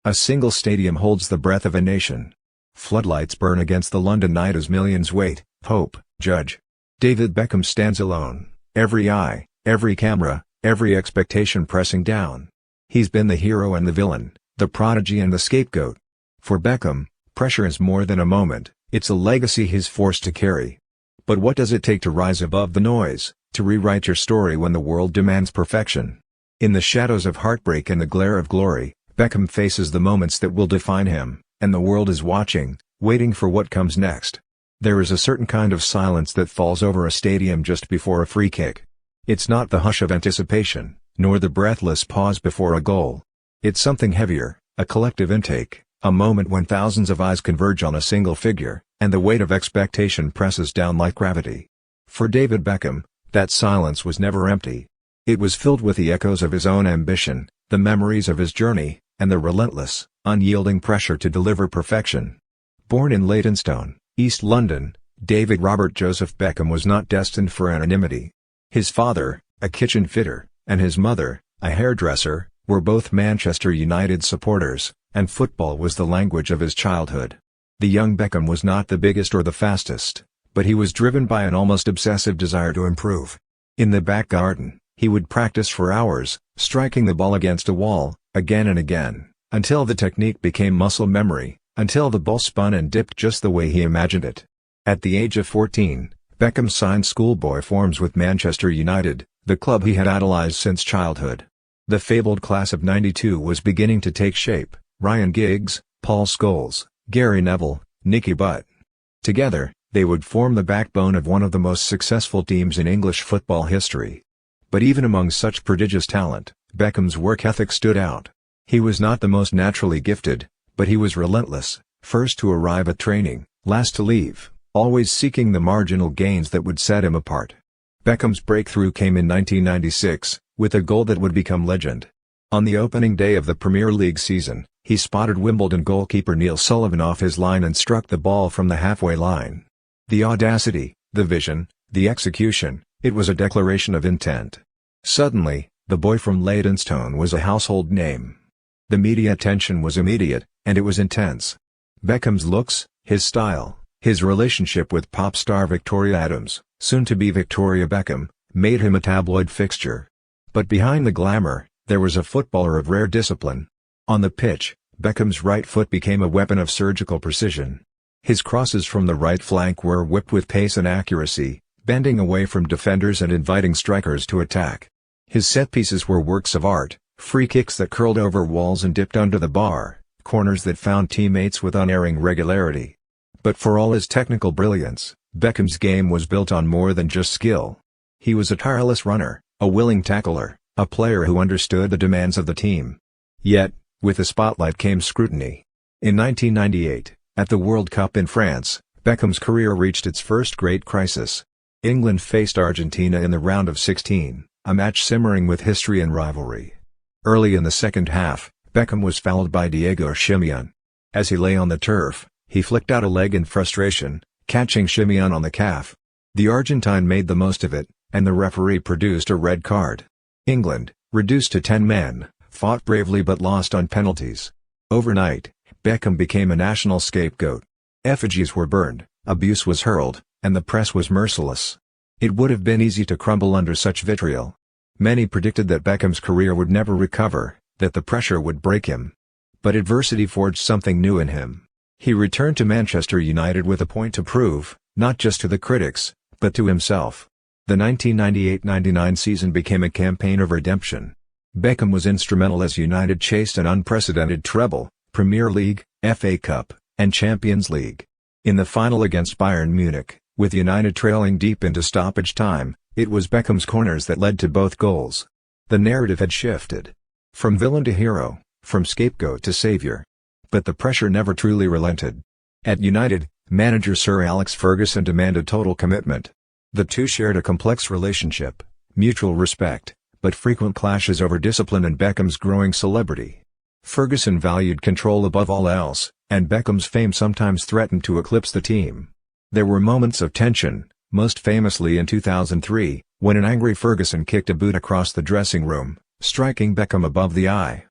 A single stadium holds the breath of a nation. Floodlights burn against the London night as millions wait, hope, judge. David Beckham stands alone, every eye, every camera, every expectation pressing down. He's been the hero and the villain, the prodigy and the scapegoat. For Beckham, pressure is more than a moment, it's a legacy he's forced to carry. But what does it take to rise above the noise, to rewrite your story when the world demands perfection? In the shadows of heartbreak and the glare of glory, Beckham faces the moments that will define him, and the world is watching, waiting for what comes next. There is a certain kind of silence that falls over a stadium just before a free kick. It's not the hush of anticipation, nor the breathless pause before a goal. It's something heavier, a collective intake, a moment when thousands of eyes converge on a single figure, and the weight of expectation presses down like gravity. For David Beckham, that silence was never empty. It was filled with the echoes of his own ambition, the memories of his journey, and the relentless, unyielding pressure to deliver perfection. Born in Leytonstone, East London, David Robert Joseph Beckham was not destined for anonymity. His father, a kitchen fitter, and his mother, a hairdresser, were both Manchester United supporters, and football was the language of his childhood. The young Beckham was not the biggest or the fastest, but he was driven by an almost obsessive desire to improve. In the back garden, he would practice for hours, striking the ball against a wall, again and again, until the technique became muscle memory, until the ball spun and dipped just the way he imagined it. At the age of 14, Beckham signed schoolboy forms with Manchester United, the club he had idolized since childhood. The fabled class of '92 was beginning to take shape: Ryan Giggs, Paul Scholes, Gary Neville, Nicky Butt. Together, they would form the backbone of one of the most successful teams in English football history. But even among such prodigious talent, Beckham's work ethic stood out. He was not the most naturally gifted, but he was relentless, first to arrive at training, last to leave, always seeking the marginal gains that would set him apart. Beckham's breakthrough came in 1996, with a goal that would become legend. On the opening day of the Premier League season, he spotted Wimbledon goalkeeper Neil Sullivan off his line and struck the ball from the halfway line. The audacity, the vision, the execution, it was a declaration of intent. Suddenly, the boy from Leytonstone was a household name. The media attention was immediate, and it was intense. Beckham's looks, his style, his relationship with pop star Victoria Adams, soon to be Victoria Beckham, made him a tabloid fixture. But behind the glamour, there was a footballer of rare discipline. On the pitch, Beckham's right foot became a weapon of surgical precision. His crosses from the right flank were whipped with pace and accuracy, bending away from defenders and inviting strikers to attack. His set pieces were works of art, free kicks that curled over walls and dipped under the bar, corners that found teammates with unerring regularity. But for all his technical brilliance, Beckham's game was built on more than just skill. He was a tireless runner, a willing tackler, a player who understood the demands of the team. Yet, with the spotlight came scrutiny. In 1998, at the World Cup in France, Beckham's career reached its first great crisis. England faced Argentina in the round of 16, a match simmering with history and rivalry. Early in the second half, Beckham was fouled by Diego Simeone. As he lay on the turf, he flicked out a leg in frustration, catching Simeone on the calf. The Argentine made the most of it, and the referee produced a red card. England, reduced to 10 men, fought bravely but lost on penalties. Overnight, Beckham became a national scapegoat. Effigies were burned, abuse was hurled, and the press was merciless. It would have been easy to crumble under such vitriol. Many predicted that Beckham's career would never recover, that the pressure would break him. But adversity forged something new in him. He returned to Manchester United with a point to prove, not just to the critics, but to himself. The 1998-99 season became a campaign of redemption. Beckham was instrumental as United chased an unprecedented treble, Premier League, FA Cup, and Champions League. In the final against Bayern Munich, with United trailing deep into stoppage time, it was Beckham's corners that led to both goals. The narrative had shifted. From villain to hero, from scapegoat to savior. But the pressure never truly relented. At United, manager Sir Alex Ferguson demanded total commitment. The two shared a complex relationship, mutual respect, but frequent clashes over discipline and Beckham's growing celebrity. Ferguson valued control above all else, and Beckham's fame sometimes threatened to eclipse the team. There were moments of tension, most famously in 2003, when an angry Ferguson kicked a boot across the dressing room, striking Beckham above the eye.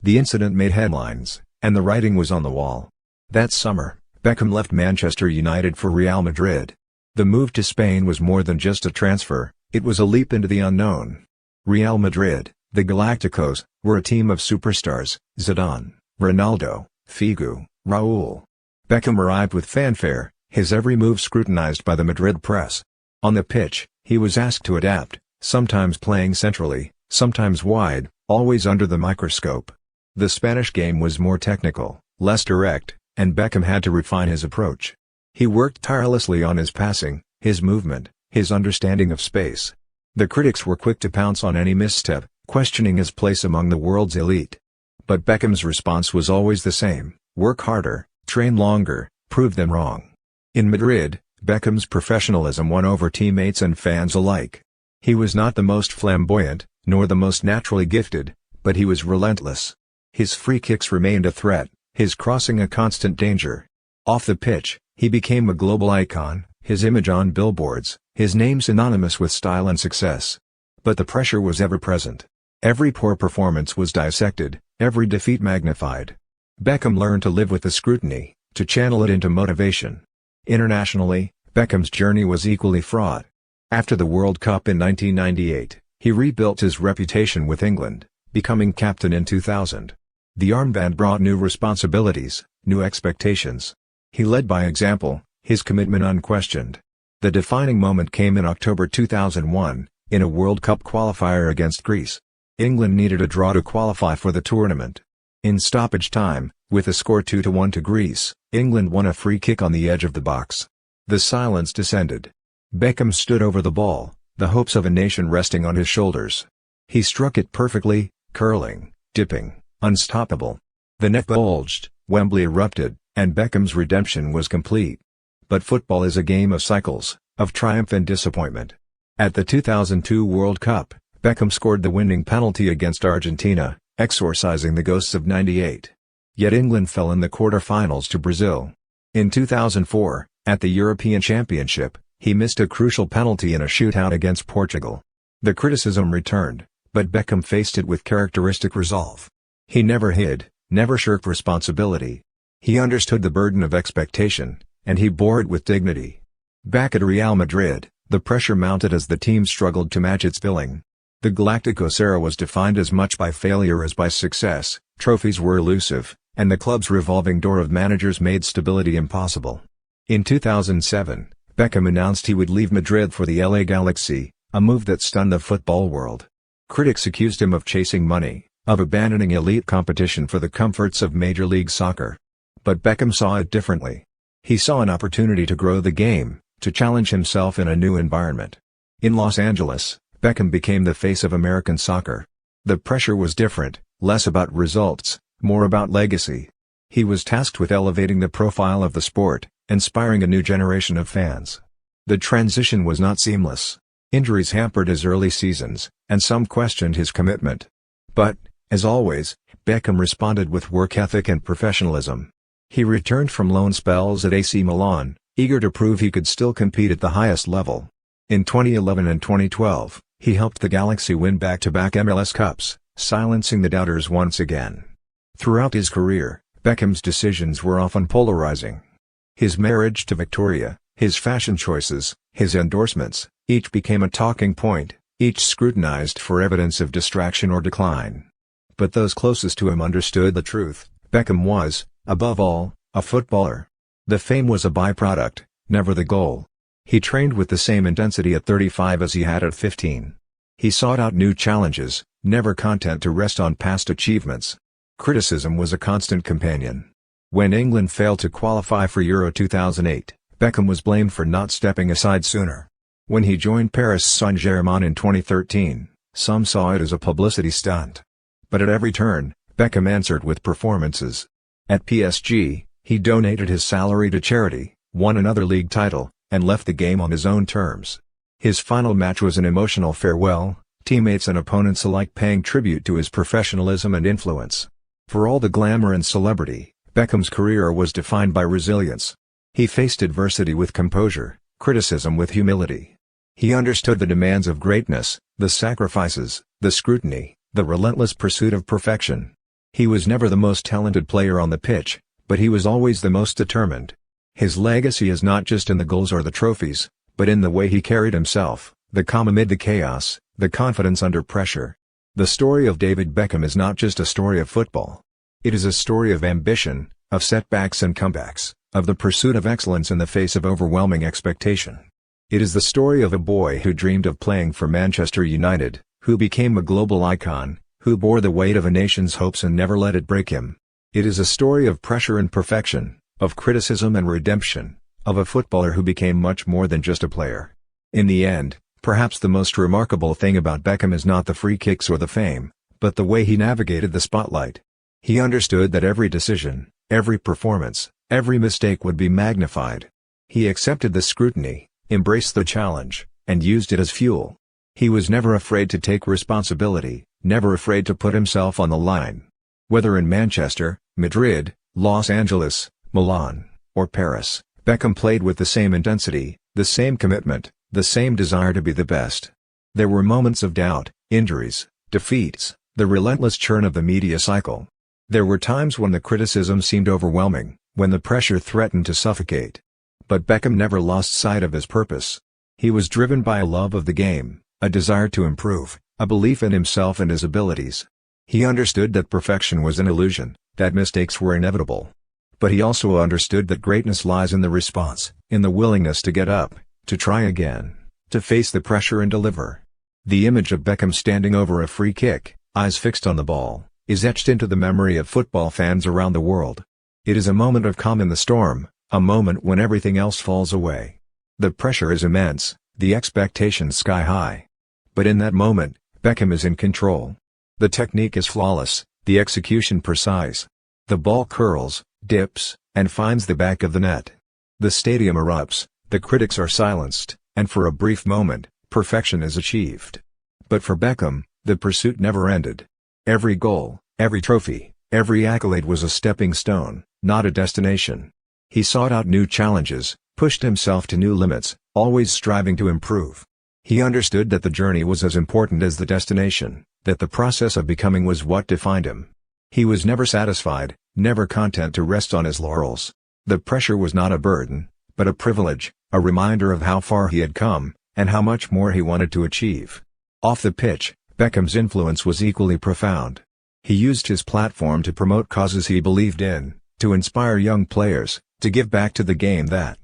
The incident made headlines, and the writing was on the wall. That summer, Beckham left Manchester United for Real Madrid. The move to Spain was more than just a transfer, it was a leap into the unknown. Real Madrid, the Galacticos, were a team of superstars: Zidane, Ronaldo, Figu, Raúl. Beckham arrived with fanfare, his every move scrutinized by the Madrid press. On the pitch, he was asked to adapt, sometimes playing centrally, sometimes wide, always under the microscope. The Spanish game was more technical, less direct, and Beckham had to refine his approach. He worked tirelessly on his passing, his movement, his understanding of space. The critics were quick to pounce on any misstep, questioning his place among the world's elite. But Beckham's response was always the same: work harder, train longer, prove them wrong. In Madrid, Beckham's professionalism won over teammates and fans alike. He was not the most flamboyant, nor the most naturally gifted, but he was relentless. His free kicks remained a threat, his crossing a constant danger. Off the pitch, he became a global icon, his image on billboards, his name synonymous with style and success. But the pressure was ever present. Every poor performance was dissected, every defeat magnified. Beckham learned to live with the scrutiny, to channel it into motivation. Internationally, Beckham's journey was equally fraught. After the World Cup in 1998, he rebuilt his reputation with England, becoming captain in 2000. The armband brought new responsibilities, new expectations. He led by example, his commitment unquestioned. The defining moment came in October 2001, in a World Cup qualifier against Greece. England needed a draw to qualify for the tournament. In stoppage time, with a score 2-1 to Greece, England won a free kick on the edge of the box. The silence descended. Beckham stood over the ball, the hopes of a nation resting on his shoulders. He struck it perfectly, curling, dipping, unstoppable. The net bulged, Wembley erupted, and Beckham's redemption was complete. But football is a game of cycles, of triumph and disappointment. At the 2002 World Cup, Beckham scored the winning penalty against Argentina, exorcising the ghosts of '98. Yet England fell in the quarter-finals to Brazil. In 2004, at the European Championship, he missed a crucial penalty in a shootout against Portugal. The criticism returned, but Beckham faced it with characteristic resolve. He never hid, never shirked responsibility. He understood the burden of expectation, and he bore it with dignity. Back at Real Madrid, the pressure mounted as the team struggled to match its billing. The Galacticos era was defined as much by failure as by success, trophies were elusive, and the club's revolving door of managers made stability impossible. In 2007, Beckham announced he would leave Madrid for the LA Galaxy, a move that stunned the football world. Critics accused him of chasing money, of abandoning elite competition for the comforts of Major League Soccer. But Beckham saw it differently. He saw an opportunity to grow the game, to challenge himself in a new environment. In Los Angeles, Beckham became the face of American soccer. The pressure was different, less about results, more about legacy. He was tasked with elevating the profile of the sport, inspiring a new generation of fans. The transition was not seamless. Injuries hampered his early seasons, and some questioned his commitment. But, as always, Beckham responded with work ethic and professionalism. He returned from loan spells at AC Milan, eager to prove he could still compete at the highest level. In 2011 and 2012, he helped the Galaxy win back-to-back MLS Cups, silencing the doubters once again. Throughout his career, Beckham's decisions were often polarizing. His marriage to Victoria, his fashion choices, his endorsements, each became a talking point, each scrutinized for evidence of distraction or decline. But those closest to him understood the truth: Beckham was, above all, a footballer. The fame was a byproduct, never the goal. He trained with the same intensity at 35 as he had at 15. He sought out new challenges, never content to rest on past achievements. Criticism was a constant companion. When England failed to qualify for Euro 2008, Beckham was blamed for not stepping aside sooner. When he joined Paris Saint-Germain in 2013, some saw it as a publicity stunt. But at every turn, Beckham answered with performances. At PSG, he donated his salary to charity, won another league title, and left the game on his own terms. His final match was an emotional farewell, teammates and opponents alike paying tribute to his professionalism and influence. For all the glamour and celebrity, Beckham's career was defined by resilience. He faced adversity with composure, criticism with humility. He understood the demands of greatness, the sacrifices, the scrutiny, the relentless pursuit of perfection. He was never the most talented player on the pitch, but he was always the most determined. His legacy is not just in the goals or the trophies, but in the way he carried himself, the calm amid the chaos, the confidence under pressure. The story of David Beckham is not just a story of football. It is a story of ambition, of setbacks and comebacks, of the pursuit of excellence in the face of overwhelming expectation. It is the story of a boy who dreamed of playing for Manchester United, who became a global icon, who bore the weight of a nation's hopes and never let it break him. It is a story of pressure and perfection, of criticism and redemption, of a footballer who became much more than just a player. In the end, perhaps the most remarkable thing about Beckham is not the free kicks or the fame, but the way he navigated the spotlight. He understood that every decision, every performance, every mistake would be magnified. He accepted the scrutiny, embraced the challenge, and used it as fuel. He was never afraid to take responsibility, never afraid to put himself on the line. Whether in Manchester, Madrid, Los Angeles, Milan, or Paris, Beckham played with the same intensity, the same commitment, the same desire to be the best. There were moments of doubt, injuries, defeats, the relentless churn of the media cycle. There were times when the criticism seemed overwhelming, when the pressure threatened to suffocate. But Beckham never lost sight of his purpose. He was driven by a love of the game, a desire to improve, a belief in himself and his abilities. He understood that perfection was an illusion, that mistakes were inevitable. But he also understood that greatness lies in the response, in the willingness to get up, to try again, to face the pressure and deliver. The image of Beckham standing over a free kick, eyes fixed on the ball, is etched into the memory of football fans around the world. It is a moment of calm in the storm, a moment when everything else falls away. The pressure is immense, the expectations sky high. But in that moment, Beckham is in control. The technique is flawless, the execution precise. The ball curls, dips, and finds the back of the net. The stadium erupts, the critics are silenced, and for a brief moment, perfection is achieved. But for Beckham, the pursuit never ended. Every goal, every trophy, every accolade was a stepping stone, not a destination. He sought out new challenges, pushed himself to new limits, always striving to improve. He understood that the journey was as important as the destination, that the process of becoming was what defined him. He was never satisfied, never content to rest on his laurels. The pressure was not a burden, but a privilege, a reminder of how far he had come, and how much more he wanted to achieve. Off the pitch, Beckham's influence was equally profound. He used his platform to promote causes he believed in, to inspire young players, to give back to the game that,